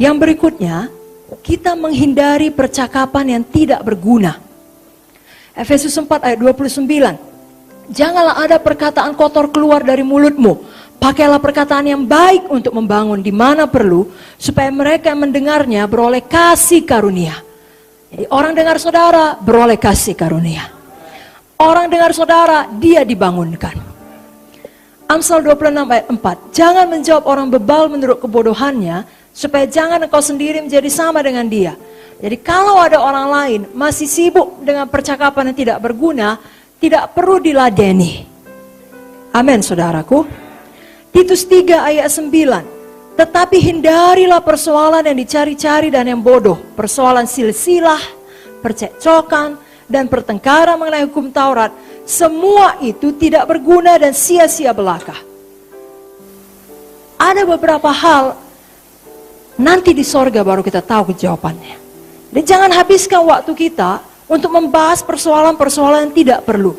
Yang berikutnya, kita menghindari percakapan yang tidak berguna. Efesus 4 ayat 29. Janganlah ada perkataan kotor keluar dari mulutmu. Pakailah perkataan yang baik untuk membangun di mana perlu, supaya mereka yang mendengarnya beroleh kasih karunia. Jadi orang dengar saudara beroleh kasih karunia. Orang dengar saudara, dia dibangunkan. Amsal 26 ayat 4. Jangan menjawab orang bebal menurut kebodohannya, supaya jangan engkau sendiri menjadi sama dengan dia. Jadi kalau ada orang lain masih sibuk dengan percakapan yang tidak berguna, tidak perlu diladeni. Amin saudaraku. Titus 3 ayat 9. Tetapi hindarilah persoalan yang dicari-cari dan yang bodoh. Persoalan silsilah, percekcokan, dan pertengkaran mengenai hukum Taurat. Semua itu tidak berguna dan sia-sia belaka. Ada beberapa hal nanti di sorga baru kita tahu jawabannya. Dan jangan habiskan waktu kita untuk membahas persoalan-persoalan yang tidak perlu.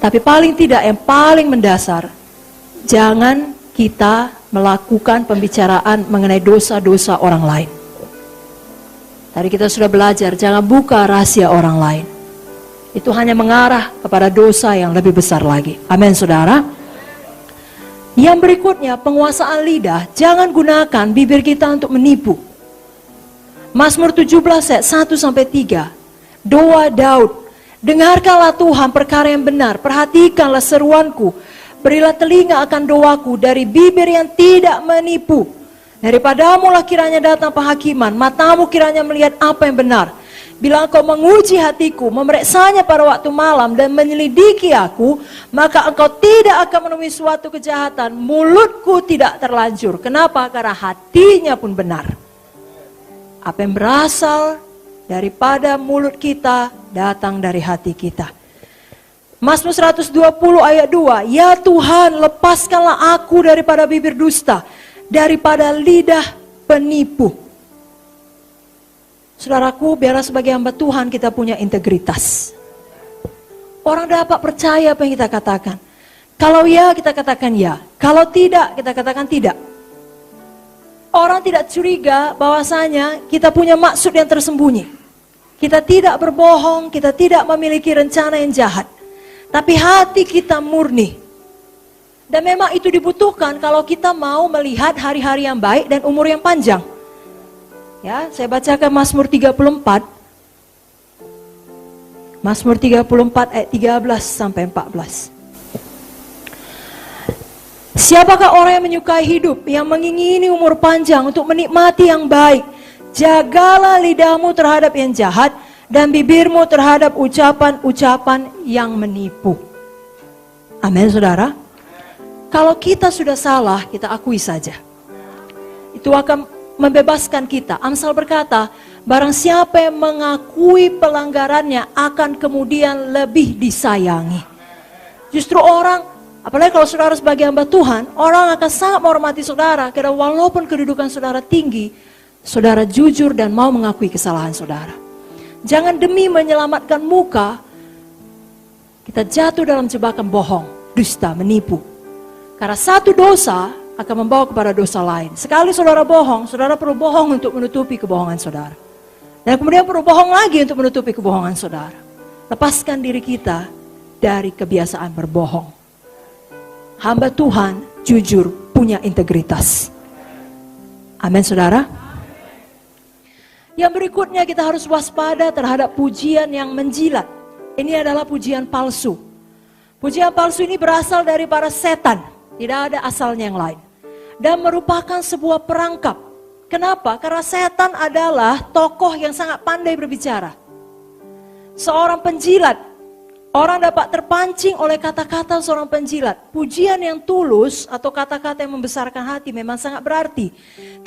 Tapi paling tidak yang paling mendasar, jangan kita melakukan pembicaraan mengenai dosa-dosa orang lain. Tadi kita sudah belajar, jangan buka rahasia orang lain. Itu hanya mengarah kepada dosa yang lebih besar lagi. Amin saudara. Yang berikutnya, penguasaan lidah. Jangan gunakan bibir kita untuk menipu. Mazmur 17 ayat 1-3. Doa Daud. Dengarkanlah Tuhan perkara yang benar. Perhatikanlah seruanku. Berilah telinga akan doaku dari bibir yang tidak menipu. Daripadamu lah kiranya datang penghakiman. Matamu kiranya melihat apa yang benar. Bila engkau menguji hatiku, memeriksanya pada waktu malam dan menyelidiki aku, maka engkau tidak akan menemui suatu kejahatan. Mulutku tidak terlanjur. Kenapa? Karena hatinya pun benar. Apa yang berasal daripada mulut kita datang dari hati kita. Mazmur 120 ayat 2. Ya Tuhan, lepaskanlah aku daripada bibir dusta, daripada lidah penipu. Saudaraku, biarlah sebagai hamba Tuhan kita punya integritas. Orang dapat percaya apa yang kita katakan. Kalau ya, kita katakan ya. Kalau tidak, kita katakan tidak. Orang tidak curiga bahwasanya kita punya maksud yang tersembunyi. Kita tidak berbohong, kita tidak memiliki rencana yang jahat. Tapi hati kita murni. Dan memang itu dibutuhkan kalau kita mau melihat hari-hari yang baik dan umur yang panjang. Ya, saya bacakan Mazmur 34. Mazmur 34 ayat 13-14. Siapakah orang yang menyukai hidup, yang mengingini umur panjang untuk menikmati yang baik? Jagalah lidahmu terhadap yang jahat dan bibirmu terhadap ucapan-ucapan yang menipu. Amin saudara. Kalau kita sudah salah, kita akui saja. Itu akan membebaskan kita. Amsal berkata, barang siapa yang mengakui pelanggarannya akan kemudian lebih disayangi. Justru orang, apalagi kalau saudara sebagai hamba Tuhan, orang akan sangat menghormati saudara. Karena walaupun kedudukan saudara tinggi, saudara jujur dan mau mengakui kesalahan saudara. Jangan demi menyelamatkan muka, kita jatuh dalam jebakan bohong, dusta, menipu. Karena satu dosa akan membawa kepada dosa lain. Sekali saudara bohong, saudara perlu bohong untuk menutupi kebohongan saudara. Dan kemudian perlu bohong lagi untuk menutupi kebohongan saudara. Lepaskan diri kita dari kebiasaan berbohong. Hamba Tuhan jujur, punya integritas. Amin saudara. Yang berikutnya kita harus waspada terhadap pujian yang menjilat. Ini adalah pujian palsu. Pujian palsu ini berasal dari para setan. Tidak ada asalnya yang lain. Dan merupakan sebuah perangkap. Kenapa? Karena setan adalah tokoh yang sangat pandai berbicara. Seorang penjilat. Orang dapat terpancing oleh kata-kata seorang penjilat. Pujian yang tulus atau kata-kata yang membesarkan hati memang sangat berarti.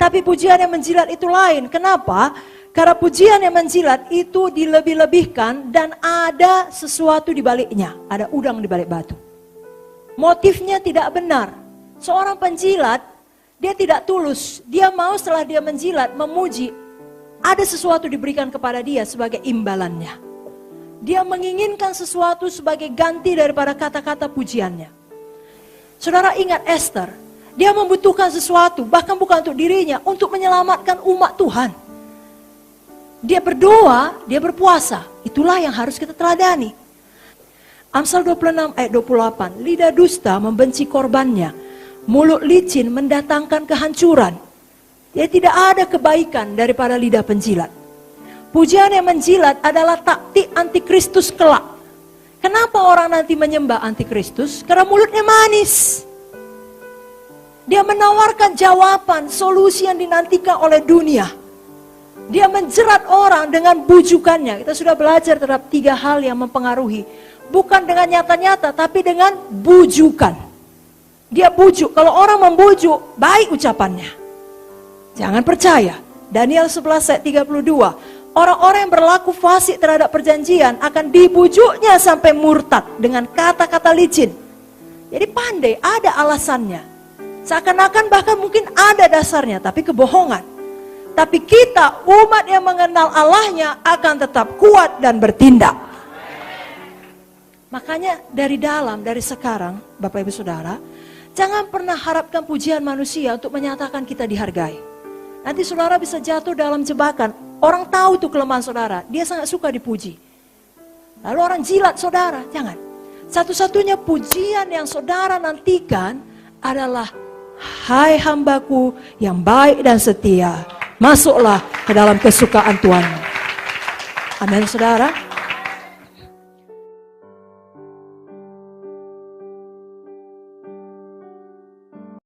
Tapi pujian yang menjilat itu lain. Kenapa? Karena pujian yang menjilat itu dilebih-lebihkan dan ada sesuatu di baliknya. Ada udang di balik batu. Motifnya tidak benar. Seorang penjilat, dia tidak tulus. Dia mau setelah dia menjilat, memuji. Ada sesuatu diberikan kepada dia sebagai imbalannya. Dia menginginkan sesuatu sebagai ganti daripada kata-kata pujiannya. Saudara ingat Esther. Dia membutuhkan sesuatu, bahkan bukan untuk dirinya, untuk menyelamatkan umat Tuhan. Dia berdoa, dia berpuasa. Itulah yang harus kita teladani. Amsal 26 ayat 28, lidah dusta membenci korbannya, mulut licin mendatangkan kehancuran. Ya, tidak ada kebaikan daripada lidah penjilat. Pujian yang menjilat adalah taktik antikristus kelak. Kenapa orang nanti menyembah antikristus? Karena mulutnya manis. Dia menawarkan jawaban, solusi yang dinantikan oleh dunia. Dia menjerat orang dengan bujukannya. Kita sudah belajar terhadap 3 hal yang mempengaruhi. Bukan dengan nyata-nyata, tapi dengan bujukan. Dia bujuk. Kalau orang membujuk, baik ucapannya. Jangan percaya. Daniel 11 ayat 32. Orang-orang yang berlaku fasik terhadap perjanjian akan dibujuknya sampai murtad dengan kata-kata licin. Jadi pandai, ada alasannya. Seakan-akan bahkan mungkin ada dasarnya, tapi kebohongan. Tapi kita, umat yang mengenal Allahnya, akan tetap kuat dan bertindak. Makanya dari dalam, dari sekarang, Bapak Ibu Saudara, jangan pernah harapkan pujian manusia untuk menyatakan kita dihargai. Nanti saudara bisa jatuh dalam jebakan. Orang tahu tuh kelemahan saudara, dia sangat suka dipuji. Lalu orang jilat saudara, jangan. Satu-satunya pujian yang saudara nantikan adalah, hai hambaku yang baik dan setia, masuklah ke dalam kesukaan Tuhan. Amin saudara.